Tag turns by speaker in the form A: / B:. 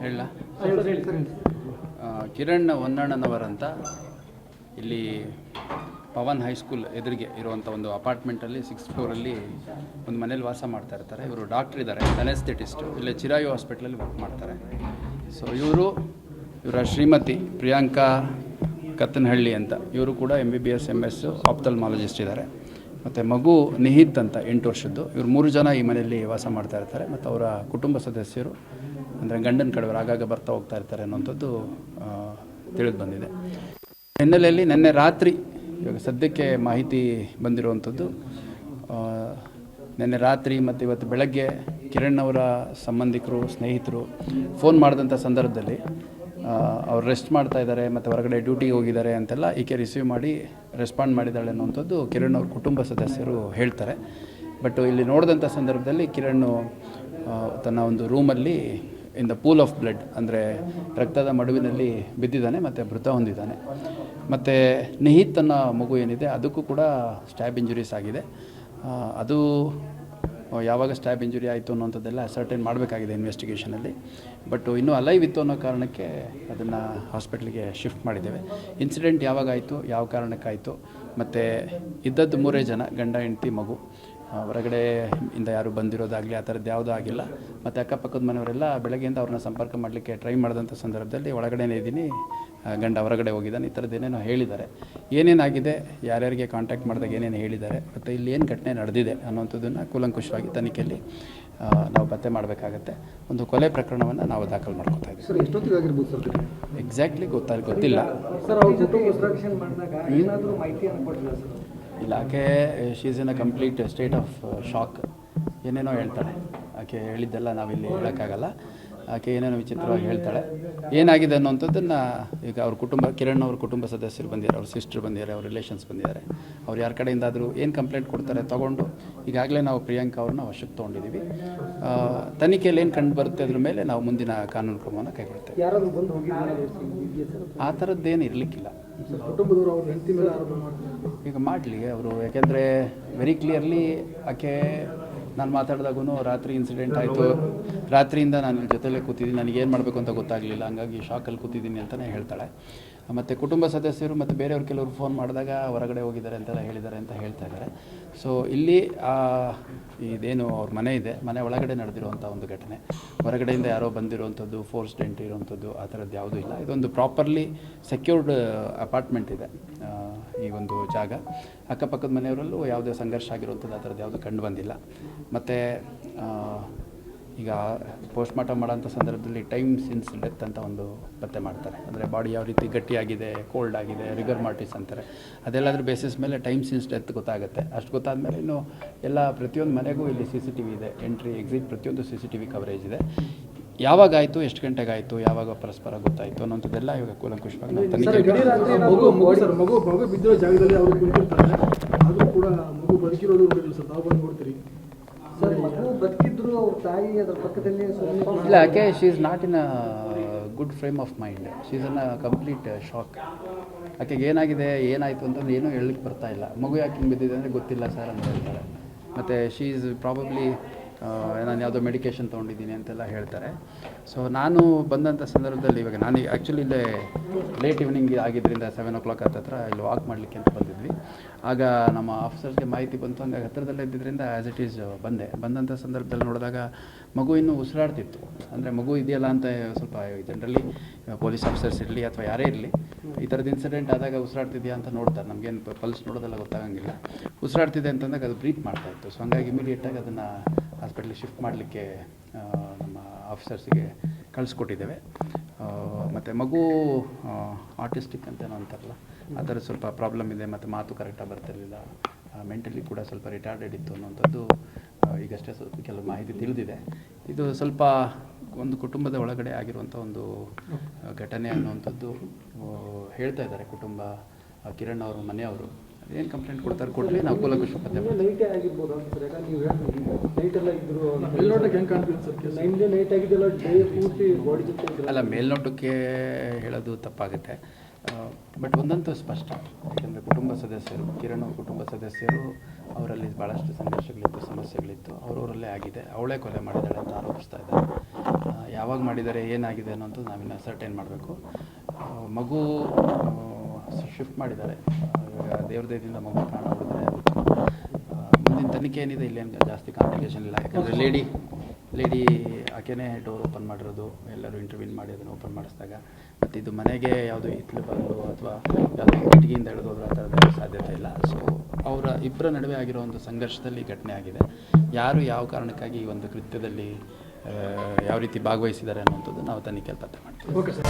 A: ಹೇಳ ಕಿರಣ್ ಹೊನ್ನಣ್ಣನವರಂತ ಇಲ್ಲಿ ಪವನ್ ಹೈಸ್ಕೂಲ್ ಎದುರಿಗೆ ಇರುವಂಥ ಒಂದು ಅಪಾರ್ಟ್ಮೆಂಟಲ್ಲಿ 6th ಫ್ಲೋರಲ್ಲಿ ಒಂದು ಮನೇಲಿ ವಾಸ ಮಾಡ್ತಾ ಇರ್ತಾರೆ. ಇವರು ಡಾಕ್ಟ್ರ್ ಇದ್ದಾರೆ, ಅನೆಸ್ಥೆಟಿಸ್ಟು, ಇಲ್ಲೇ ಚಿರಾಯು ಹಾಸ್ಪಿಟ್ಲಲ್ಲಿ ವರ್ಕ್ ಮಾಡ್ತಾರೆ. ಸೊ ಇವರ ಶ್ರೀಮತಿ ಪ್ರಿಯಾಂಕಾ ಕತ್ತನಹಳ್ಳಿ ಅಂತ, ಇವರು ಕೂಡ MBBS MS ಆಪ್ಥಲ್ಮಾಲಜಿಸ್ಟ್ ಇದ್ದಾರೆ. ಮತ್ತು ಮಗು ನಿಹಿತ್ ಅಂತ 8 ವರ್ಷದ್ದು. ಇವರು 3 ಜನ ಈ ಮನೆಯಲ್ಲಿ ವಾಸ ಮಾಡ್ತಾ ಇರ್ತಾರೆ. ಮತ್ತು ಅವರ ಕುಟುಂಬ ಸದಸ್ಯರು ಅಂದರೆ ಗಂಡನ ಕಡೆಯವರು ಆಗಾಗ ಬರ್ತಾ ಹೋಗ್ತಾ ಇರ್ತಾರೆ ಅನ್ನೋಂಥದ್ದು ತಿಳಿದು ಬಂದಿದೆ. ಹಿನ್ನೆಲೆಯಲ್ಲಿ ನಿನ್ನೆ ರಾತ್ರಿ, ಇವಾಗ ಸದ್ಯಕ್ಕೆ ಮಾಹಿತಿ ಬಂದಿರುವಂಥದ್ದು, ನಿನ್ನೆ ರಾತ್ರಿ ಮತ್ತು ಇವತ್ತು ಬೆಳಗ್ಗೆ ಕಿರಣ್ ಅವರ ಸಂಬಂಧಿಕರು, ಸ್ನೇಹಿತರು ಫೋನ್ ಮಾಡಿದಂಥ ಸಂದರ್ಭದಲ್ಲಿ ಅವ್ರು ರೆಸ್ಟ್ ಮಾಡ್ತಾ ಇದ್ದಾರೆ ಮತ್ತು ಹೊರಗಡೆ ಡ್ಯೂಟಿಗೆ ಹೋಗಿದ್ದಾರೆ ಅಂತೆಲ್ಲ ಈಕೆ ರಿಸೀವ್ ಮಾಡಿ ರೆಸ್ಪಾಂಡ್ ಮಾಡಿದ್ದಾಳೆ ಅನ್ನುವಂಥದ್ದು ಕಿರಣ್ ಅವ್ರ ಕುಟುಂಬ ಸದಸ್ಯರು ಹೇಳ್ತಾರೆ. ಬಟ್ ಇಲ್ಲಿ ನೋಡಿದಂಥ ಸಂದರ್ಭದಲ್ಲಿ ಕಿರಣ್ ತನ್ನ ಒಂದು ರೂಮಲ್ಲಿ in the pool of blood, ಅಂದರೆ ರಕ್ತದ ಮಡುವಿನಲ್ಲಿ ಬಿದ್ದಿದ್ದಾನೆ ಮತ್ತು ಮೃತ ಹೊಂದಿದ್ದಾನೆ. ಮತ್ತು ನಿಹಿತ್ ಅನ್ನೋ ಮಗು ಏನಿದೆ ಅದಕ್ಕೂ ಕೂಡ ಸ್ಟ್ಯಾಬ್ ಇಂಜುರೀಸ್ ಆಗಿದೆ. ಅದು ಯಾವಾಗ ಸ್ಟ್ಯಾಬ್ ಇಂಜುರಿ ಆಯಿತು ಅನ್ನೋಂಥದ್ದೆಲ್ಲ ಸರ್ಟೈನ್ ಮಾಡಬೇಕಾಗಿದೆ ಇನ್ವೆಸ್ಟಿಗೇಷನಲ್ಲಿ. ಬಟ್ ಇನ್ನೂ ಅಲೈವ್ ಇತ್ತು ಅನ್ನೋ ಕಾರಣಕ್ಕೆ ಅದನ್ನು ಹಾಸ್ಪಿಟ್ಲಿಗೆ ಶಿಫ್ಟ್ ಮಾಡಿದ್ದೇವೆ. ಇನ್ಸಿಡೆಂಟ್ ಯಾವಾಗ ಆಯಿತು, ಯಾವ ಕಾರಣಕ್ಕಾಯಿತು, ಮತ್ತು ಇದ್ದದ್ದು 3 ಜನ, ಗಂಡ ಹೆಂಡತಿ ಮಗು, ಹೊರಗಡೆ ಇಂದ ಯಾರು ಬಂದಿರೋದಾಗಲಿ ಆ ಥರದ್ದು ಯಾವುದೂ ಆಗಿಲ್ಲ. ಮತ್ತು ಅಕ್ಕಪಕ್ಕದ ಮನೆಯವರೆಲ್ಲ ಬೆಳಗ್ಗೆಯಿಂದ ಅವ್ರನ್ನ ಸಂಪರ್ಕ ಮಾಡಲಿಕ್ಕೆ ಟ್ರೈ ಮಾಡಿದಂಥ ಸಂದರ್ಭದಲ್ಲಿ ಒಳಗಡೆನೇ ಇದ್ದೀನಿ, ಗಂಡ ಹೊರಗಡೆ ಹೋಗಿದ್ದಾನೆ, ಈ ಥರದ್ದು ಏನೇನೋ ಹೇಳಿದ್ದಾರೆ. ಏನೇನಾಗಿದೆ, ಯಾರ್ಯಾರಿಗೆ ಕಾಂಟ್ಯಾಕ್ಟ್ ಮಾಡಿದಾಗ ಏನೇನು ಹೇಳಿದ್ದಾರೆ, ಮತ್ತು ಇಲ್ಲಿ ಏನು ಘಟನೆ ನಡೆದಿದೆ ಅನ್ನೋಂಥದ್ದನ್ನು ಕೂಲಂಕುಷವಾಗಿ ತನಿಖೆಯಲ್ಲಿ ನಾವು ಪತ್ತೆ ಮಾಡಬೇಕಾಗತ್ತೆ. ಒಂದು ಕೊಲೆ ಪ್ರಕರಣವನ್ನು ನಾವು ದಾಖಲು ಮಾಡ್ಕೊತಾ ಇದ್ದೀವಿ.
B: ಸರ್, ಎಷ್ಟೊತ್ತಿಗೆ ಆಗಿರ್ಬೋದು ಸರ್?
A: ಎಕ್ಸಾಕ್ಟ್ಲಿ ಗೊತ್ತಿಲ್ಲ
B: ಸರ್. ಅವ್ರ ಕುಟುಂಬ ಮಾಡಿದಾಗ ಏನಾದರೂ ಮಾಹಿತಿಯನ್ನು ಕೊಟ್ಟಿಲ್ಲ ಸರ್?
A: ಆಕೆ she is in a complete state of shock. ಏನೇನೋ ಹೇಳ್ತಾಳೆ, ಆಕೆ ಹೇಳಿದ್ದೆಲ್ಲ ನಾವಿಲ್ಲಿ ಹೇಳೋಕ್ಕಾಗಲ್ಲ. ಆಕೆ ಏನೇನೋ ವಿಚಿತ್ರವಾಗಿ ಹೇಳ್ತಾಳೆ. ಏನಾಗಿದೆ ಅನ್ನೋಂಥದ್ದನ್ನು ಈಗ ಅವ್ರ ಕುಟುಂಬ, ಕಿರಣ್ ಅವ್ರ ಕುಟುಂಬ ಸದಸ್ಯರು ಬಂದಿದ್ದಾರೆ, ಅವ್ರ ಸಿಸ್ಟರ್ ಬಂದಿದ್ದಾರೆ, ಅವ್ರ ರಿಲೇಷನ್ಸ್ ಬಂದಿದ್ದಾರೆ. ಅವ್ರು ಯಾರ ಕಡೆಯಿಂದಾದರೂ ಏನು ಕಂಪ್ಲೇಂಟ್ ಕೊಡ್ತಾರೆ ತೊಗೊಂಡು ಈಗಾಗಲೇ ನಾವು ಪ್ರಿಯಾಂಕಾ ಅವ್ರನ್ನ ವಶಕ್ಕೆ ತೊಗೊಂಡಿದ್ದೀವಿ. ತನಿಖೆಯಲ್ಲಿ ಏನು ಕಂಡು ಬರುತ್ತೆ ಅದ್ರ ಮೇಲೆ ನಾವು ಮುಂದಿನ ಕಾನೂನು ಕ್ರಮವನ್ನು ಕೈಗೊಳ್ತೇವೆ.
B: ಯಾರಾದರೂ ಬಂದು ಹೋಗಿ
A: ಆ ಥರದ್ದೇನು ಇರಲಿಕ್ಕಿಲ್ಲ.
B: ಕುಟುಂಬದವರು ಅವ್ರ ಹೆಂಡತಿ ಮೇಲೆ ಆರೋಪ ಮಾಡ್ತಾರೆ.
A: ಈಗ ಮಾಡಲಿ ಅವರು, ಯಾಕೆಂದರೆ ವೆರಿ ಕ್ಲಿಯರ್ಲಿ ಆಕೆ ನಾನು ಮಾತಾಡಿದಾಗೂ ರಾತ್ರಿ ಇನ್ಸಿಡೆಂಟ್ ಆಯಿತು, ರಾತ್ರಿಯಿಂದ ನಾನು ಜೊತೆಲೇ ಕೂತಿದ್ದೀನಿ, ನನಗೇನು ಮಾಡಬೇಕು ಅಂತ ಗೊತ್ತಾಗಲಿಲ್ಲ, ಹಂಗಾಗಿ ಶಾಕಲ್ಲಿ ಕೂತಿದ್ದೀನಿ ಅಂತಲೇ ಹೇಳ್ತಾಳೆ. ಮತ್ತು ಕುಟುಂಬ ಸದಸ್ಯರು ಮತ್ತು ಬೇರೆಯವ್ರು ಕೆಲವರು ಫೋನ್ ಮಾಡಿದಾಗ ಹೊರಗಡೆ ಹೋಗಿದ್ದಾರೆ ಅಂತೆಲ್ಲ ಹೇಳಿದ್ದಾರೆ ಅಂತ ಹೇಳ್ತಾ ಇದ್ದಾರೆ. ಸೊ ಇಲ್ಲಿ ಇದೇನು ಅವ್ರ ಮನೆ ಇದೆ, ಮನೆ ಒಳಗಡೆ ನಡೆದಿರುವಂಥ ಒಂದು ಘಟನೆ, ಹೊರಗಡೆಯಿಂದ ಯಾರೋ ಬಂದಿರುವಂಥದ್ದು, ಫೋರ್ಸ್ಡ್ ಎಂಟ್ರಿ ಇರುವಂಥದ್ದು ಆ ಥರದ್ದು ಯಾವುದೂ ಇಲ್ಲ. ಇದೊಂದು ಪ್ರಾಪರ್ಲಿ ಸೆಕ್ಯೂರ್ಡ್ ಅಪಾರ್ಟ್ಮೆಂಟ್ ಇದೆ ಈ ಒಂದು ಜಾಗ. ಅಕ್ಕಪಕ್ಕದ ಮನೆಯವರಲ್ಲೂ ಯಾವುದೇ ಸಂಘರ್ಷ ಆಗಿರುವಂಥದ್ದು ಆ ಥರದ್ದು ಯಾವುದೂ ಕಂಡು ಬಂದಿಲ್ಲ. ಮತ್ತು ಈಗ ಪೋಸ್ಟ್ಮಾರ್ಟಮ್ ಮಾಡೋಂಥ ಸಂದರ್ಭದಲ್ಲಿ ಟೈಮ್ ಸಿನ್ಸ್ ಡೆತ್ ಅಂತ ಒಂದು ಪತ್ತೆ ಮಾಡ್ತಾರೆ. ಅಂದರೆ ಬಾಡಿ ಯಾವ ರೀತಿ ಗಟ್ಟಿಯಾಗಿದೆ, ಕೋಲ್ಡ್ ಆಗಿದೆ, ರಿಗರ್ ಮಾರ್ಟಿಸ್ ಅಂತಾರೆ. ಅದೆಲ್ಲದ್ರ ಬೇಸಿಸ್ ಮೇಲೆ ಟೈಮ್ ಸಿನ್ಸ್ ಡೆತ್ ಗೊತ್ತಾಗುತ್ತೆ. ಅಷ್ಟು ಗೊತ್ತಾದಮೇಲೆ ಇನ್ನು ಎಲ್ಲ ಪ್ರತಿಯೊಂದು ಮನೆಗೂ ಇಲ್ಲಿ CCTV ಇದೆ, ಎಂಟ್ರಿ ಎಕ್ಸಿಟ್ ಪ್ರತಿಯೊಂದು CCTV ಕವರೇಜ್ ಇದೆ. ಯಾವಾಗ ಆಯಿತು, ಎಷ್ಟು ಗಂಟೆಗೆ ಆಯಿತು, ಯಾವಾಗ ಪರಸ್ಪರ ಗೊತ್ತಾಯಿತು ಅನ್ನೋಂಥದ್ದೆಲ್ಲ ಇವಾಗ ಕೂಲಂಕುಷವಾಗಿ ನಾವು ತನಿಖೆ.
B: ಮಗು ಬಿದ್ದಿರೋ ಜಾಗದಲ್ಲಿ ಅವರು ಕುಳಿತಿರ್ತಾರೆ, ಆದರೂ ಕೂಡ ಮಗು ಬದುಕಿರೋದು ನೋಡಿಲ್ಲ ಸರ್, ನಾವು ಬಂದು ನೋಡ್ತೀರಿ ಸರ್. ಮಗು ಬದುಕಿದ್ರು ಅವ್ರ ತಾಯಿ ಅದರ ಪಕ್ಕದಲ್ಲಿ
A: ಇಲ್ಲ, ಯಾಕೆ she is not in a good frame of mind, she is in a complete shock. ಆಕೆಗೆ ಏನಾಗಿದೆ, ಏನಾಯಿತು ಅಂತಂದ್ರೆ ಏನೂ ಹೇಳಲಿಕ್ಕೆ ಬರ್ತಾ ಇಲ್ಲ. ಮಗು ಯಾಕೆ ಹಿಂಗೆ ಬಿದ್ದಿದೆ ಅಂದರೆ ಗೊತ್ತಿಲ್ಲ ಸರ್ ಅಂತ ಹೇಳ್ತಾರೆ. ಮತ್ತು ಶಿ ಈಸ್ ಪ್ರಾಬಬ್ಲಿ ನಾನು ಯಾವುದೋ ಮೆಡಿಕೇಷನ್ ತೊಗೊಂಡಿದ್ದೀನಿ ಅಂತೆಲ್ಲ ಹೇಳ್ತಾರೆ. ಸೊ ನಾನು ಬಂದಂಥ ಸಂದರ್ಭದಲ್ಲಿ ಇವಾಗ ನಾನು ಆ್ಯಕ್ಚುಲಿ ಇಲ್ಲೇ ಲೇಟ್ ಈವ್ನಿಂಗ್ ಆಗಿದ್ದರಿಂದ 7 o'clock ಹತ್ತಿರ ಇಲ್ಲಿ ವಾಕ್ ಮಾಡಲಿಕ್ಕೆ ಅಂತ ಬಂದಿದ್ವಿ. ಆಗ ನಮ್ಮ ಆಫೀಸರ್ಸ್ಗೆ ಮಾಹಿತಿ ಬಂತು, ಹಂಗಾಗಿ ಹತ್ತಿರದಲ್ಲೇ ಇದ್ದಿದ್ದರಿಂದ ಆ್ಯಸ್ ಇಟ್ ಈಸ್ ಬಂದಂಥ ಸಂದರ್ಭದಲ್ಲಿ ನೋಡಿದಾಗ ಮಗು ಇನ್ನೂ ಉಸಿರಾಡ್ತಿತ್ತು. ಅಂದರೆ ಮಗು ಇದೆಯಲ್ಲ ಅಂತ ಸ್ವಲ್ಪ ಜನರಲಿ ಪೊಲೀಸ್ ಆಫೀಸರ್ಸ್ ಇರಲಿ ಅಥವಾ ಯಾರೇ ಇರಲಿ, ಈ ಥರದ್ದು ಇನ್ಸಿಡೆಂಟ್ ಆದಾಗ ಉಸಿರಾಡ್ತಿದೆಯಾ ಅಂತ ನೋಡ್ತಾರೆ. ನಮಗೇನು ಪಲ್ಸ್ ನೋಡೋದೆಲ್ಲ ಗೊತ್ತಾಗಂಗಿಲ್ಲ. ಉಸಿರಾಡ್ತಿದೆ ಅಂತಂದಾಗ ಅದು ಬ್ರೀತ್ ಮಾಡ್ತಾಯಿತ್ತು. ಸೊ ಹಂಗಾಗಿ ಇಮಿಡಿಯೇಟಾಗಿ ಅದನ್ನು ಹಾಸ್ಪಿಟ್ಲಿಗೆ ಶಿಫ್ಟ್ ಮಾಡಲಿಕ್ಕೆ ನಮ್ಮ ಆಫೀಸರ್ಸಿಗೆ ಕಳಿಸ್ಕೊಟ್ಟಿದ್ದೇವೆ. ಮತ್ತು ಮಗು ಆಟಿಸ್ಟಿಕ್ ಅಂತೇನೋ ಅಂತಾರಲ್ಲ, ಆ ಥರ ಸ್ವಲ್ಪ ಪ್ರಾಬ್ಲಮ್ ಇದೆ. ಮತ್ತು ಮಾತು ಕರೆಕ್ಟಾಗಿ ಬರ್ತಿರಲಿಲ್ಲ, ಮೆಂಟಲಿ ಕೂಡ ಸ್ವಲ್ಪ ರಿಟಾರ್ಡೆಡ್ ಇತ್ತು ಅನ್ನೋಂಥದ್ದು ಈಗಷ್ಟೇ ಸ್ವಲ್ಪ ಕೆಲವು ಮಾಹಿತಿ ತಿಳಿದಿದೆ. ಇದು ಸ್ವಲ್ಪ ಒಂದು ಕುಟುಂಬದ ಒಳಗಡೆ ಆಗಿರುವಂಥ ಒಂದು ಘಟನೆ ಅನ್ನುವಂಥದ್ದು ಹೇಳ್ತಾ ಇದ್ದಾರೆ ಕುಟುಂಬ, ಕಿರಣ್ ಅವರು ಮನೆಯವರು. ಏನು ಕಂಪ್ಲೇಂಟ್ ಕೊಡ್ತಾರೆ ಕೊಡಲಿ, ನಾವು ಕೂಲಂಕುಷ ಪತ್ತೆ
B: ನೈಟೇ ಆಗಿರ್ಬೋದು ಸರ್. ಯಾಕಂದ್ರೆ ನೀವು ಹೇಳ್ತೀವಿ ನೈಟೆಲ್ಲ ಇದ್ರು ಮೇಲ್ನೋಟಕ್ಕೆ ಹೆಂಗೆ ಕಾಣ್ತೀವಿ ಸರ್? ನೈಟ್ ಆಗಿದ್ದೆಲ್ಲ ಡೇ ಪೂರ್ತಿ ಬಾಡಿ ಜೊತೆ
A: ಅಲ್ಲ, ಮೇಲ್ನೋಟಕ್ಕೆ ಹೇಳೋದು ತಪ್ಪಾಗುತ್ತೆ. ಬಟ್ ಒಂದಂತೂ ಸ್ಪಷ್ಟ, ಯಾಕೆಂದರೆ ಕುಟುಂಬ ಸದಸ್ಯರು, ಕಿರಣ್ ಅವ್ರ ಕುಟುಂಬ ಸದಸ್ಯರು, ಅವರಲ್ಲಿ ಭಾಳಷ್ಟು ಸಂಘರ್ಷಗಳಿತ್ತು, ಸಮಸ್ಯೆಗಳಿತ್ತು. ಇತ್ತು, ಅವರವರಲ್ಲೇ ಆಗಿದೆ. ಅವಳೇ ಕೊಲೆ ಮಾಡಿದ್ದಾಳೆ ಅಂತ ಆರೋಪಿಸ್ತಾ ಇದ್ದಾರೆ. ಯಾವಾಗ ಮಾಡಿದ್ದಾರೆ, ಏನಾಗಿದೆ ಅನ್ನೋದು ನಾವಿನ್ನು ಸರ್ಟೈನ್ ಮಾಡಬೇಕು. ಮಗು ಶಿಫ್ಟ್ ಮಾಡಿದ್ದಾರೆ. ಇವಾಗ ದೇವ್ರ ದಯದಿಂದ ಮಗು ಪ್ರಾಣ ಉಳಿದ್ರೆ ಮುಂದಿನ ತನಿಖೆ ಏನಿದೆ, ಇಲ್ಲೇನು ಜಾಸ್ತಿ ಕಾಂಪ್ಲಿಕೇಶನ್ ಇಲ್ಲ. ಯಾಕಂದರೆ ಲೇಡಿ ಆಕೆನೇ ಡೋರ್ ಓಪನ್ ಮಾಡಿರೋದು, ಎಲ್ಲರೂ ಇಂಟರ್ವ್ಯೂನ್ ಮಾಡಿ ಅದನ್ನು ಓಪನ್ ಮಾಡಿಸಿದಾಗ. ಮತ್ತು ಇದು ಮನೆಗೆ ಯಾವುದೋ ಹಿತ್ಲು ಬಂದು ಅಥವಾ ಯಾವುದೋ ಕಿಟಕಿಯಿಂದ ಹಿಡಿದೋದ್ರೆ ಆ ಥರದ ಸಾಧ್ಯತೆ ಇಲ್ಲ. ಸೊ ಅವರ ಇಬ್ಬರ ನಡುವೆ ಆಗಿರೋ ಒಂದು ಸಂಘರ್ಷದಲ್ಲಿ ಘಟನೆ ಆಗಿದೆ. ಯಾರು ಯಾವ ಕಾರಣಕ್ಕಾಗಿ ಈ ಒಂದು ಕೃತ್ಯದಲ್ಲಿ ಯಾವ ರೀತಿ ಭಾಗವಹಿಸಿದ್ದಾರೆ ಅನ್ನುವಂಥದ್ದು ನಾವು ತನಿಖೆಯಲ್ಲಿ ಪತ್ತೆ ಮಾಡ್ತೀವಿ.
B: Okay sir.